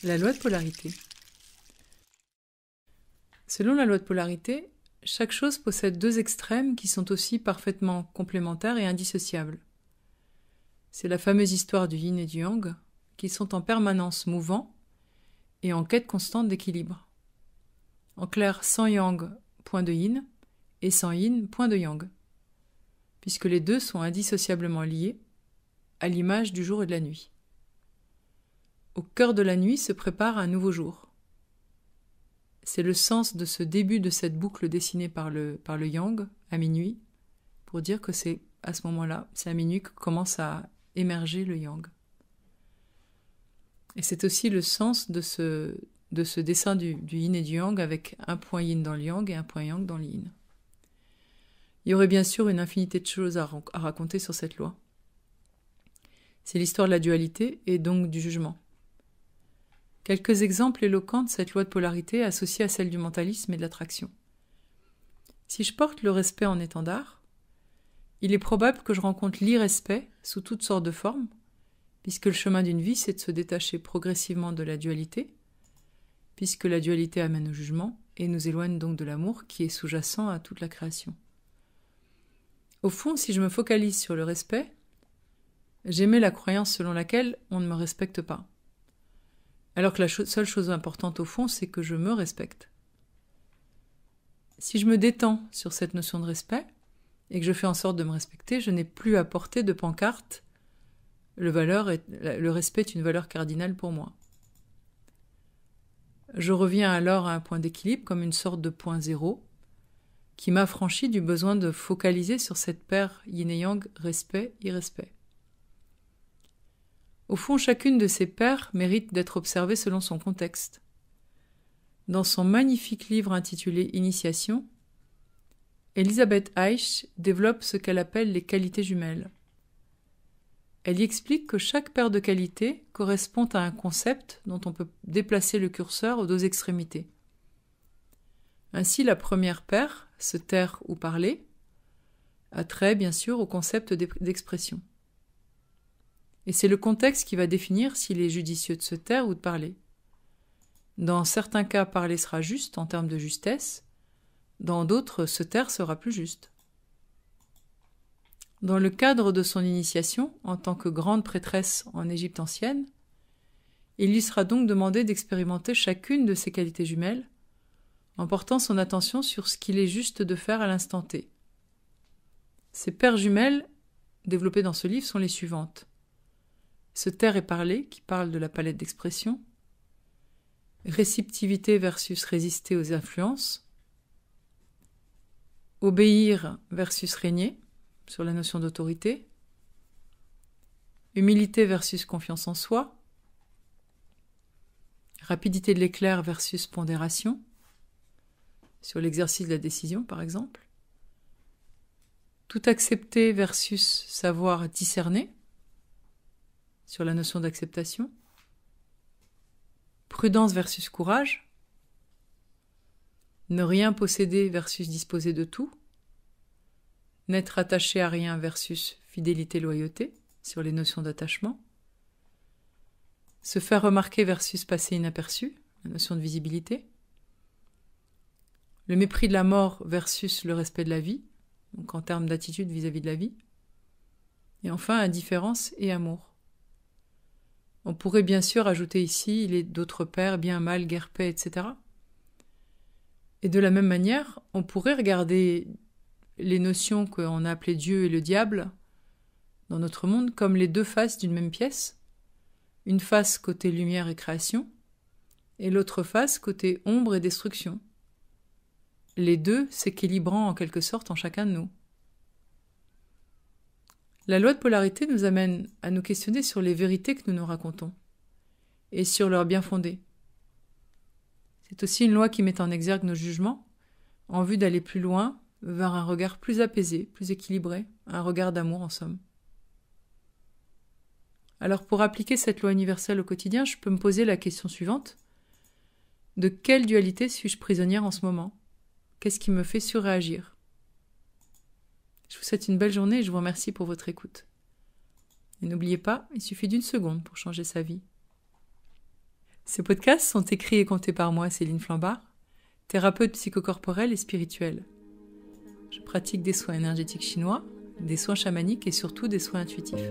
La loi de polarité. Selon la loi de polarité, chaque chose possède deux extrêmes qui sont aussi parfaitement complémentaires et indissociables. C'est la fameuse histoire du yin et du yang, qui sont en permanence mouvants et en quête constante d'équilibre. En clair, sans yang, point de yin, et sans yin, point de yang, puisque les deux sont indissociablement liés, à l'image du jour et de la nuit. Au cœur de la nuit se prépare un nouveau jour. C'est le sens de ce début de cette boucle dessinée par le yang, à minuit, pour dire que c'est à ce moment-là, c'est à minuit que commence à émerger le yang. Et c'est aussi le sens de ce dessin du yin et du yang avec un point yin dans le yang et un point yang dans le yin. Il y aurait bien sûr une infinité de choses à raconter sur cette loi. C'est l'histoire de la dualité et donc du jugement. Quelques exemples éloquents de cette loi de polarité associée à celle du mentalisme et de l'attraction. Si je porte le respect en étendard, il est probable que je rencontre l'irrespect sous toutes sortes de formes, puisque le chemin d'une vie, c'est de se détacher progressivement de la dualité, puisque la dualité amène au jugement et nous éloigne donc de l'amour qui est sous-jacent à toute la création. Au fond, si je me focalise sur le respect, j'émets la croyance selon laquelle on ne me respecte pas. Alors que la seule chose importante au fond, c'est que je me respecte. Si je me détends sur cette notion de respect, et que je fais en sorte de me respecter, je n'ai plus à porter de pancarte. Le respect est une valeur cardinale pour moi. Je reviens alors à un point d'équilibre comme une sorte de point zéro qui m'affranchit du besoin de focaliser sur cette paire yin et yang, respect-irrespect. Au fond, chacune de ces paires mérite d'être observée selon son contexte. Dans son magnifique livre intitulé Initiation, Elisabeth Eich développe ce qu'elle appelle les qualités jumelles. Elle y explique que chaque paire de qualités correspond à un concept dont on peut déplacer le curseur aux deux extrémités. Ainsi, la première paire, se taire ou parler, a trait bien sûr au concept d'expression. Et c'est le contexte qui va définir s'il est judicieux de se taire ou de parler. Dans certains cas, parler sera juste en termes de justesse, dans d'autres, se taire sera plus juste. Dans le cadre de son initiation, en tant que grande prêtresse en Égypte ancienne, il lui sera donc demandé d'expérimenter chacune de ces qualités jumelles, en portant son attention sur ce qu'il est juste de faire à l'instant T. Ces paires jumelles, développées dans ce livre, sont les suivantes. Se taire et parler, qui parle de la palette d'expression. Réceptivité versus résister aux influences. Obéir versus régner, sur la notion d'autorité. Humilité versus confiance en soi. Rapidité de l'éclair versus pondération, sur l'exercice de la décision par exemple. Tout accepter versus savoir discerner, sur la notion d'acceptation. Prudence versus courage. Ne rien posséder versus disposer de tout. N'être attaché à rien versus fidélité-loyauté, sur les notions d'attachement. Se faire remarquer versus passer inaperçu, la notion de visibilité. Le mépris de la mort versus le respect de la vie, donc en termes d'attitude vis-à-vis de la vie. Et enfin, indifférence et amour. On pourrait bien sûr ajouter ici les d'autres paires, bien, mal, guerre, paix, etc. Et de la même manière, on pourrait regarder les notions qu'on a appelées Dieu et le diable dans notre monde comme les deux faces d'une même pièce. Une face côté lumière et création, et l'autre face côté ombre et destruction. Les deux s'équilibrant en quelque sorte en chacun de nous. La loi de polarité nous amène à nous questionner sur les vérités que nous nous racontons, et sur leur bien fondé. C'est aussi une loi qui met en exergue nos jugements, en vue d'aller plus loin, vers un regard plus apaisé, plus équilibré, un regard d'amour en somme. Alors pour appliquer cette loi universelle au quotidien, je peux me poser la question suivante. De quelle dualité suis-je prisonnière en ce moment ? Qu'est-ce qui me fait surréagir ? Je vous souhaite une belle journée et je vous remercie pour votre écoute. Et n'oubliez pas, il suffit d'1 seconde pour changer sa vie. Ces podcasts sont écrits et comptés par moi, Céline Flambard, thérapeute psychocorporelle et spirituelle. Je pratique des soins énergétiques chinois, des soins chamaniques et surtout des soins intuitifs.